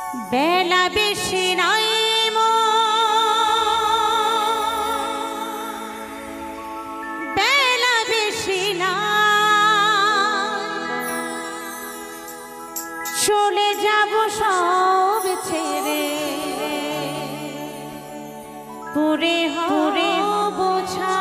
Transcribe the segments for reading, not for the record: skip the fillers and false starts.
বেলা বেশি নাই বেলা বেশি না চলে যাব সব ছেড়ে পুরে হরে বোঝা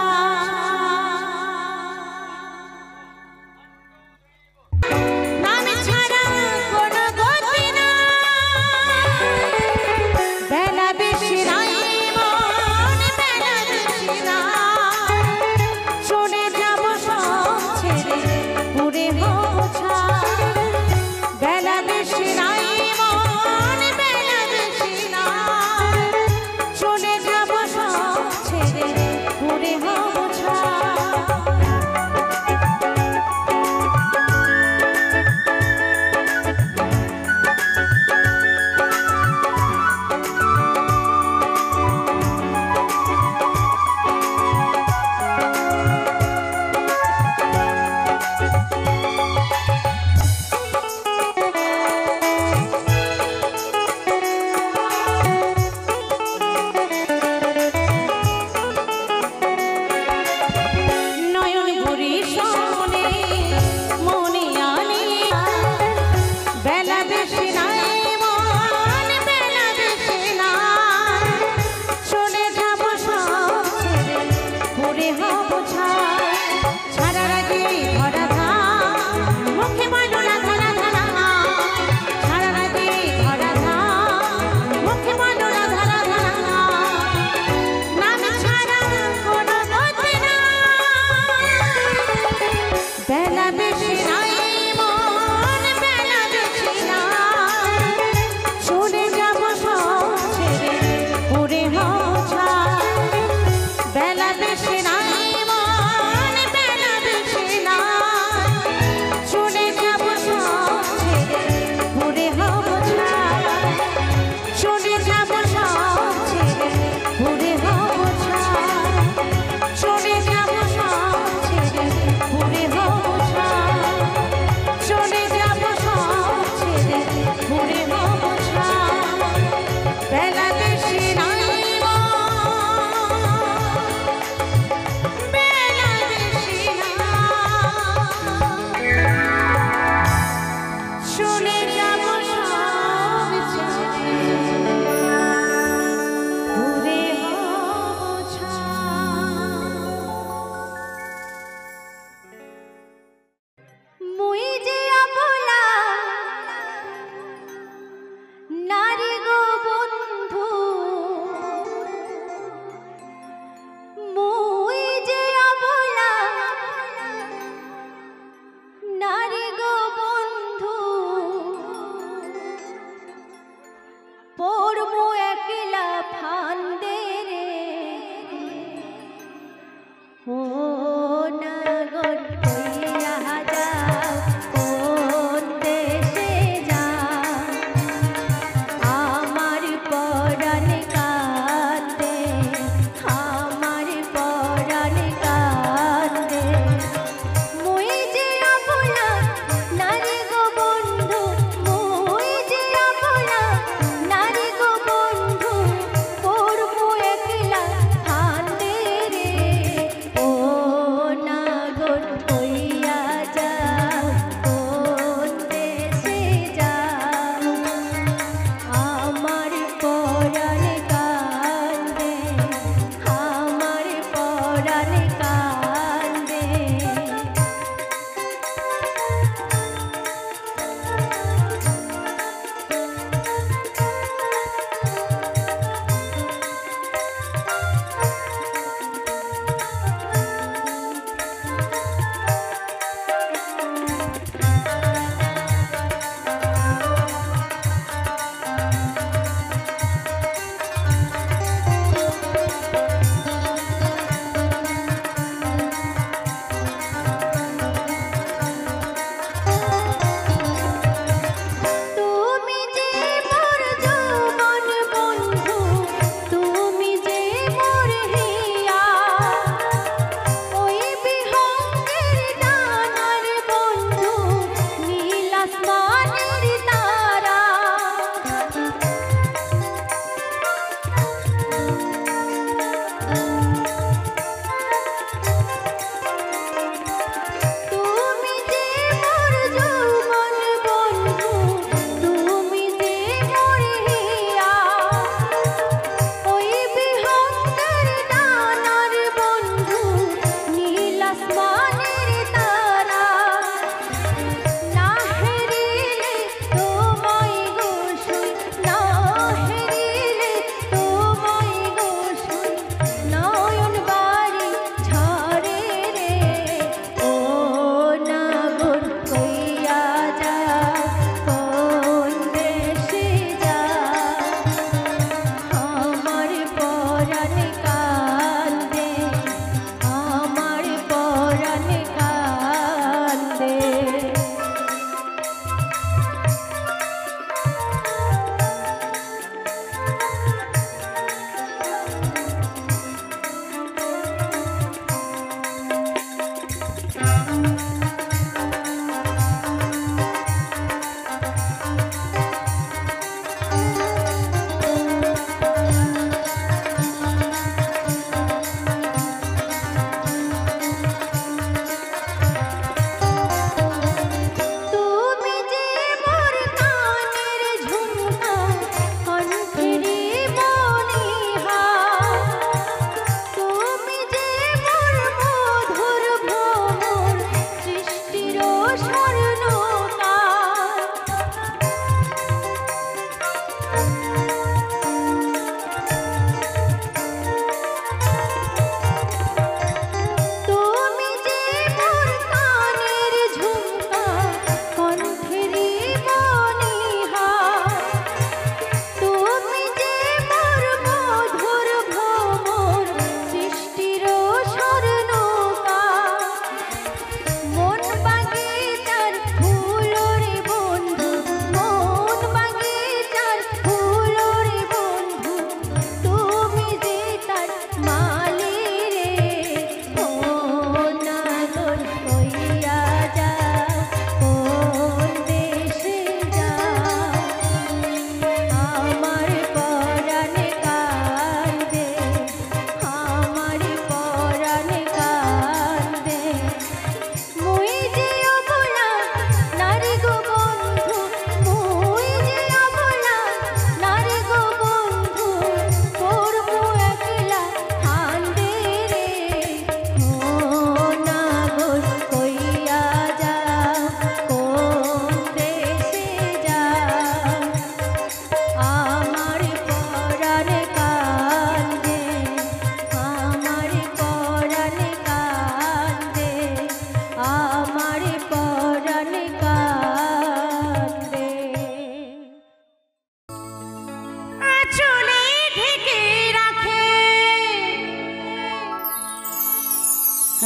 শুনে যাব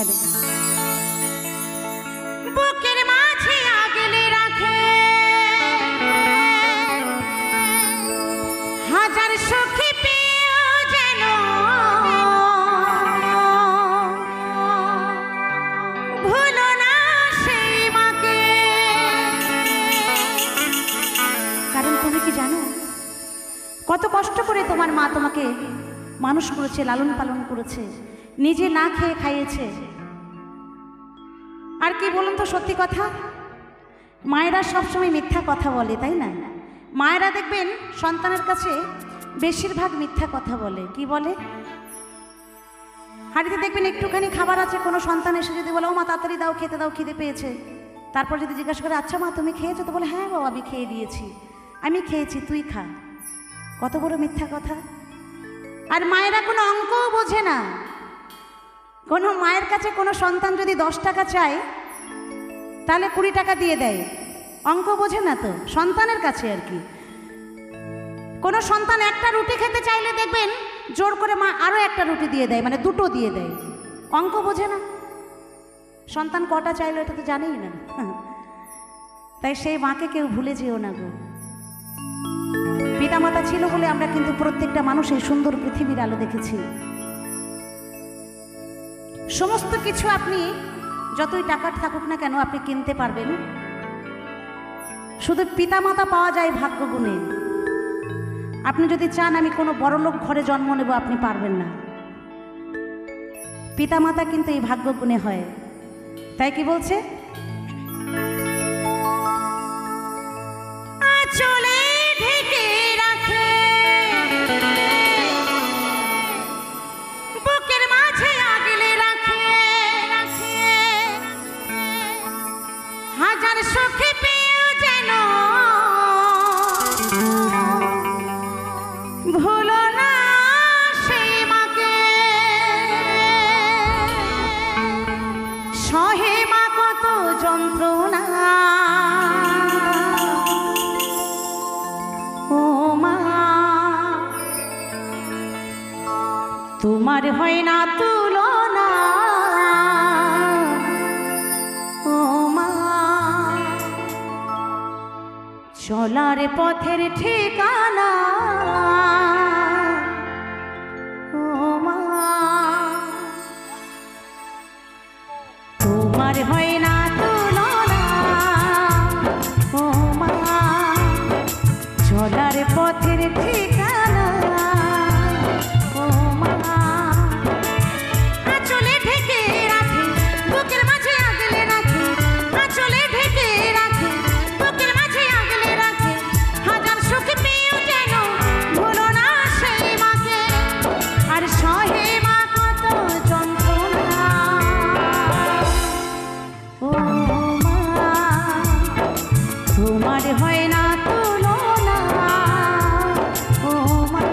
হ্যালো। বুকের মাঝে আগলে রাখে হাজার সখী পেয়েও যেন ভুলো না সেই মাকে। কারণ তুমি কি জানো কত কষ্ট করে তোমার মা তোমাকে মানুষ করেছে, লালন পালন করেছে, নিজে না খেয়ে খাইয়েছে। আর কি বলুন তো সত্যি কথা, মায়েরা সবসময় মিথ্যা কথা বলে, তাই না? মায়েরা দেখবেন সন্তানের কাছে বেশিরভাগ মিথ্যা কথা বলে। কি বলে? হাড়িতে দেখবেন একটুখানি খাবার আছে, কোনো সন্তান এসে যদি বলে ও মা তাড়াতাড়ি দাও, খেতে দাও, খিদে পেয়েছে, তারপর যদি জিজ্ঞাসা করে আচ্ছা মা তুমি খেয়েছো, তো বলে হ্যাঁ বাবা আমি খেয়ে দিয়েছি, আমি খেয়েছি, তুই খা। কত বড় মিথ্যা কথা। আর মায়েরা কোনো অঙ্কও বোঝে না। কোনো মায়ের কাছে কোনো সন্তান যদি 10 টাকা চায় তাহলে 20 টাকা দিয়ে দেয়, অঙ্ক বোঝে না তো সন্তানের কাছে আর কি। কোনো সন্তান একটা রুটি খেতে চাইলে দেখবেন জোর করে মা আরও একটা রুটি দিয়ে দেয়, মানে 2টো দিয়ে দেয়, অঙ্ক বোঝে না। সন্তান কটা চাইলো এটা তো জানেই না। তাই সেই মাকে কেউ ভুলে যেও না গো। পিতামাতা ছিল বলে আমরা কিন্তু প্রত্যেকটা মানুষ এই সুন্দর পৃথিবীর আলো দেখেছি। সমস্ত কিছু আপনি যতই টাকা থাকুক না কেন আপনি কিনতে পারবেন, শুধু পিতামাতা পাওয়া যায় ভাগ্য গুণে। আপনি যদি চান আমি কোনো বড়লোক ঘরে জন্ম নেব, আপনি পারবেন না। পিতামাতা কিন্তু এই ভাগ্য গুণে হয়। তাই কি বলছে? চলে ঢেকে রাখে বুকের মাঝে আগলে রাখে হাজার সখী পেয়েও যেন ভুলো না সেই মাকে। সহে মা কত যন্ত্রণা, তোমার হয় না তুলনা। ও মা চলার পথের ঠিকানা, ও মা তোমার হয় না তুলনা। ও মা চলার পথের ঠিকানা, তোমার হয় না তুলনা। ও মা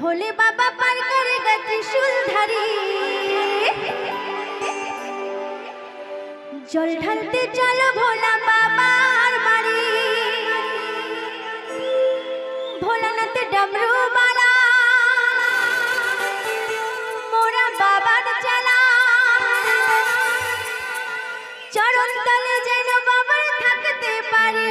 भोले बाबा पार करेगा त्रिशूलधारी जल ढालते चलो भोला बाबार बाड़ी भोलानाथ डमरू बाड़ा मोरा बाबार चला चरण तले जेन बाबार থাকতে পারি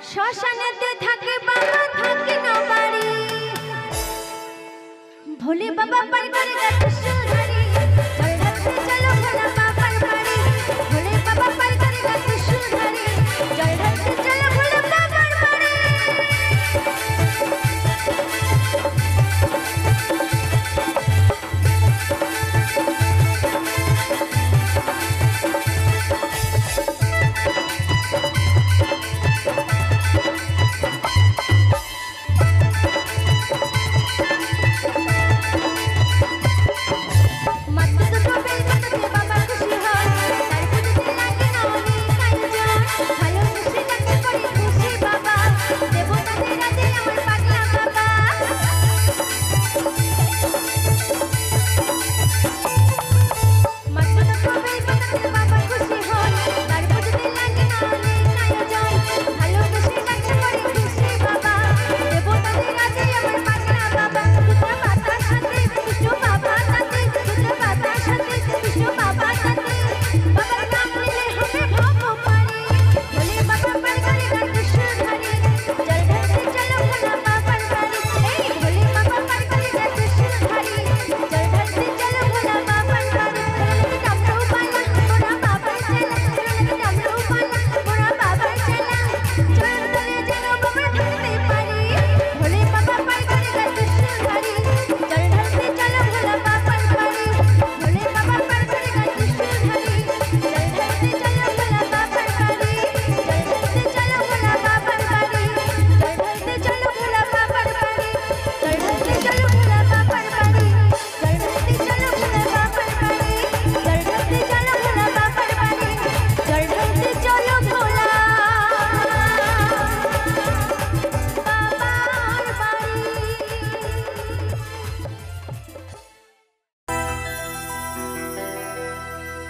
শ্মশানেতে থাকে বাবা থাকে না বাড়ি ভোলে বাবা পার করেगा त्रिशूलधारी जल ढालते चलो भोला बाबार बाड़ी भोले बाबा पार करेगा त्रिशूलधारी जल ढालते चलो भोला बाबार बाड़ी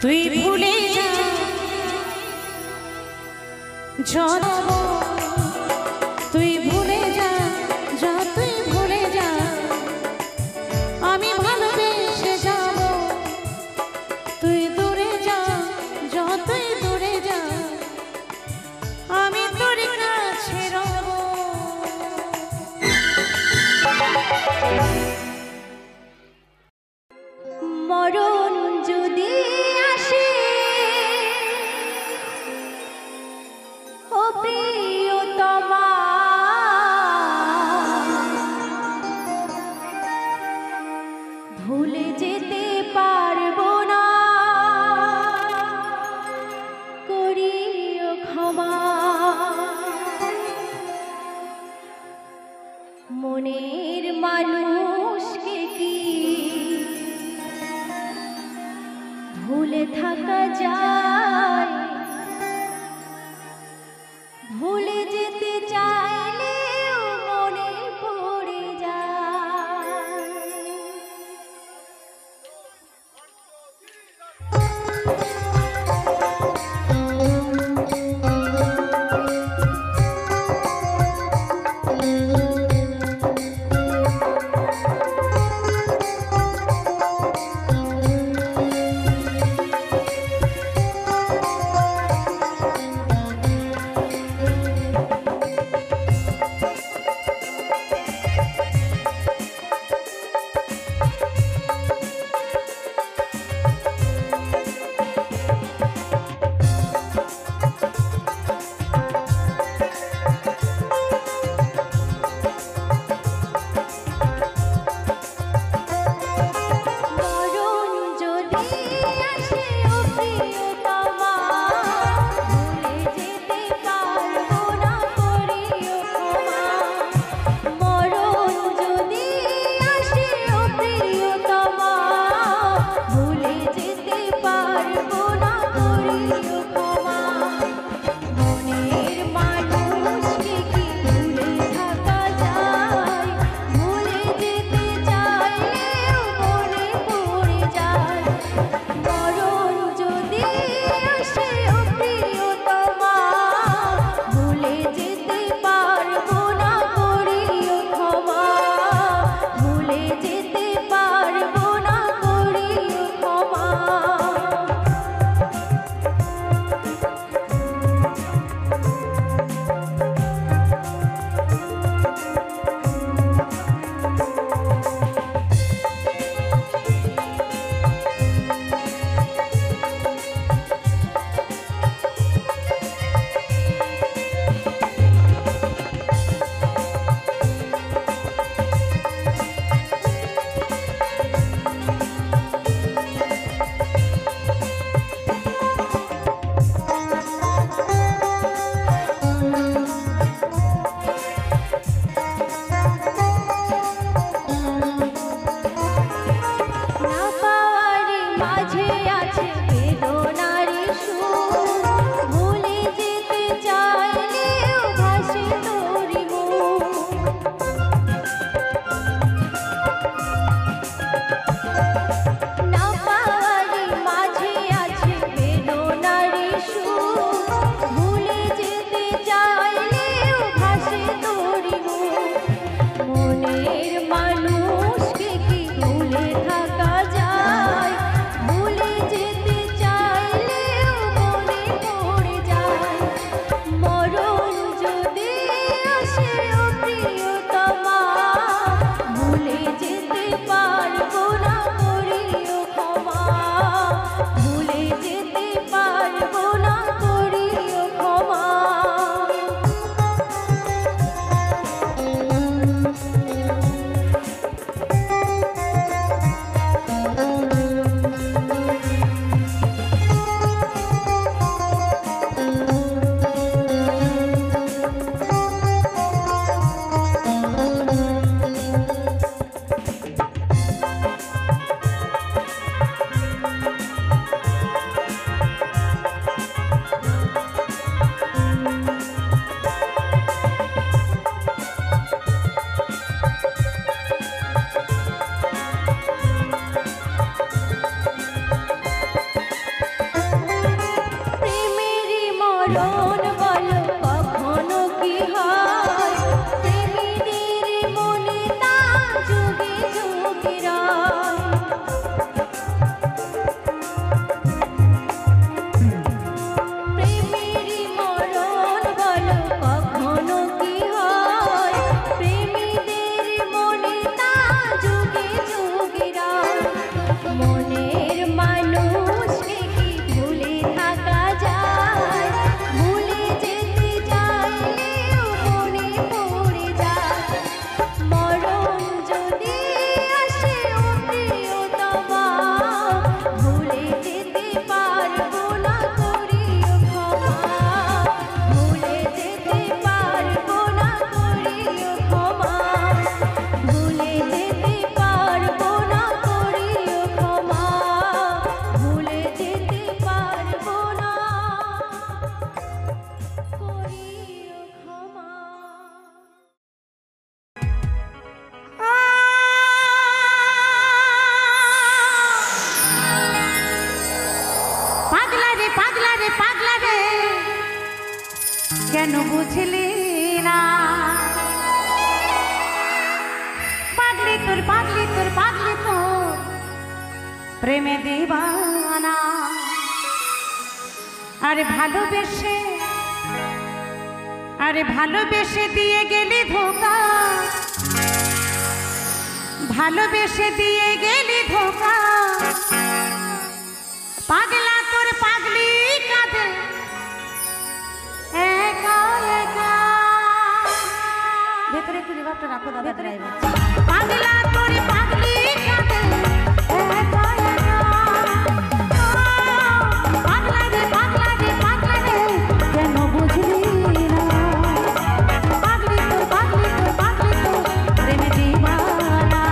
তুই ভুলে যা জনম, তুই ভুলে যা, যা তুই ভুলে যা, আমি ভালোবেসে যাব। তুই দূরে যা, যতই দূরে যা, আমি তোর কাছে রব। মরণ যদি আসে ও প্রিয়তমা, ভুলে যেতে পারবো না, করিও ক্ষমা। মনের মানুষকে কি ভুলে থাকা যায়? ভুলে যেতে চাইলেও মনে পড়ে যায়। কেন বুঝলি না পাগলি তোর পাগলি তোর পাগলি তোর প্রেমে দিবানা আরে ভালোবেসে দিয়ে গেলি ধোকা ভালোবেসে দিয়ে গেলি ধোকা পাগলা তোর পাগলি কাঁদে একা একা ভেতরে একটু রিভাবটা রাখো দাদা ড্রাইভার পাগলা তোর পাগলি কাঁদে একা একা পাগলা রে পাগলা রে পাগলা রে কেন বুঝলি না পাগলি তোর পাগলি তোর পাগলি তোর প্রেমে দিবানা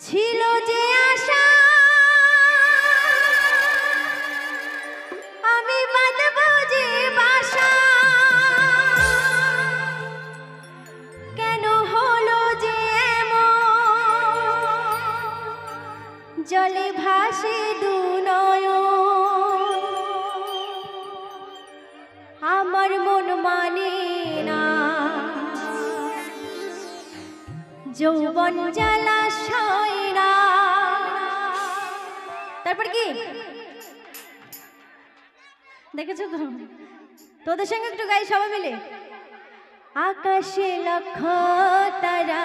ছিল যে আশা আমি বাঁধবো যে বাসা কেন হলো যে জলে ভাসে দু নয়ন আমার মন মানে না যৌবন জলাশয় না তারপর কি দেখেছো তো তোদের সঙ্গে একটু গাই সবাই মিলে আকাশে লক্ষ তারা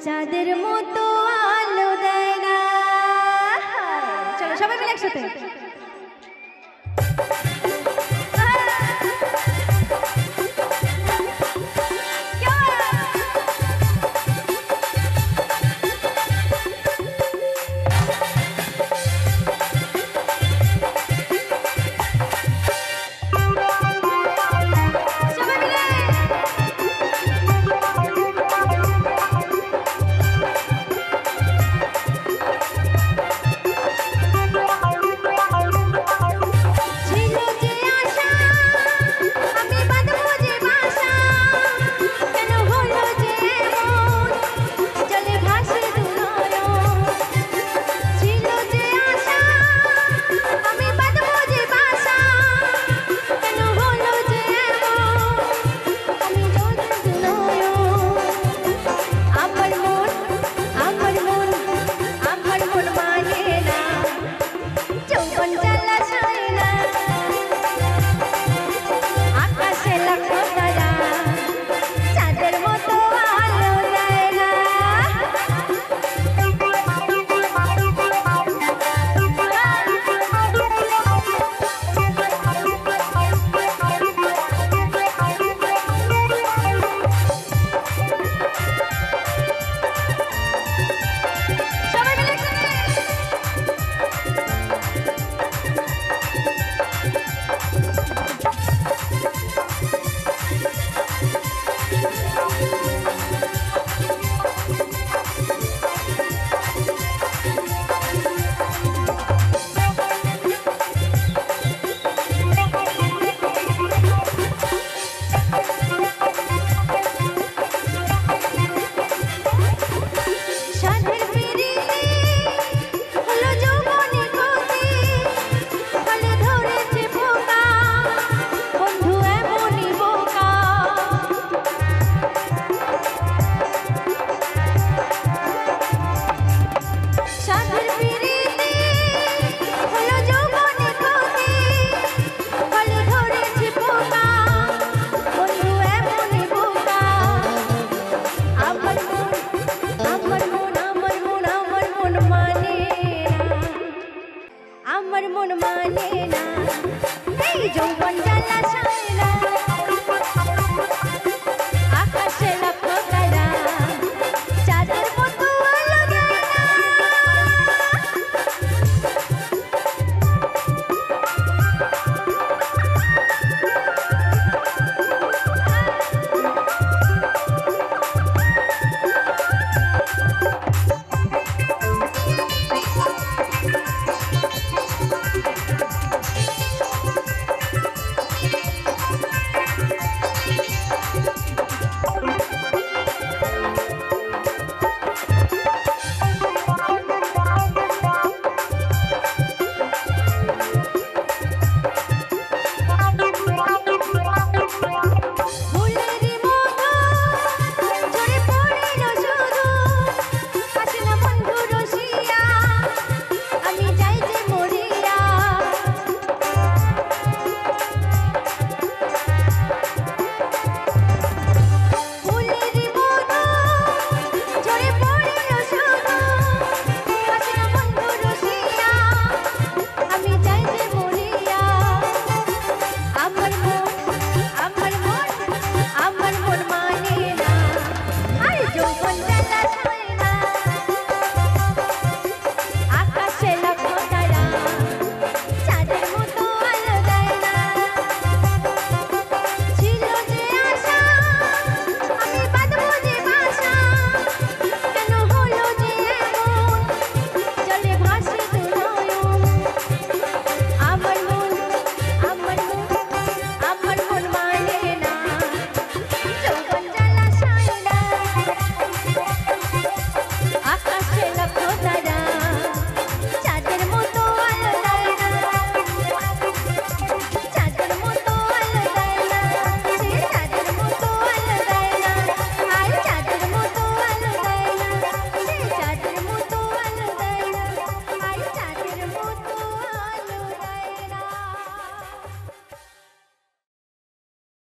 চাঁদের মতো আলো দেয় না চলো সবাই মিলে একসাথে মন মানে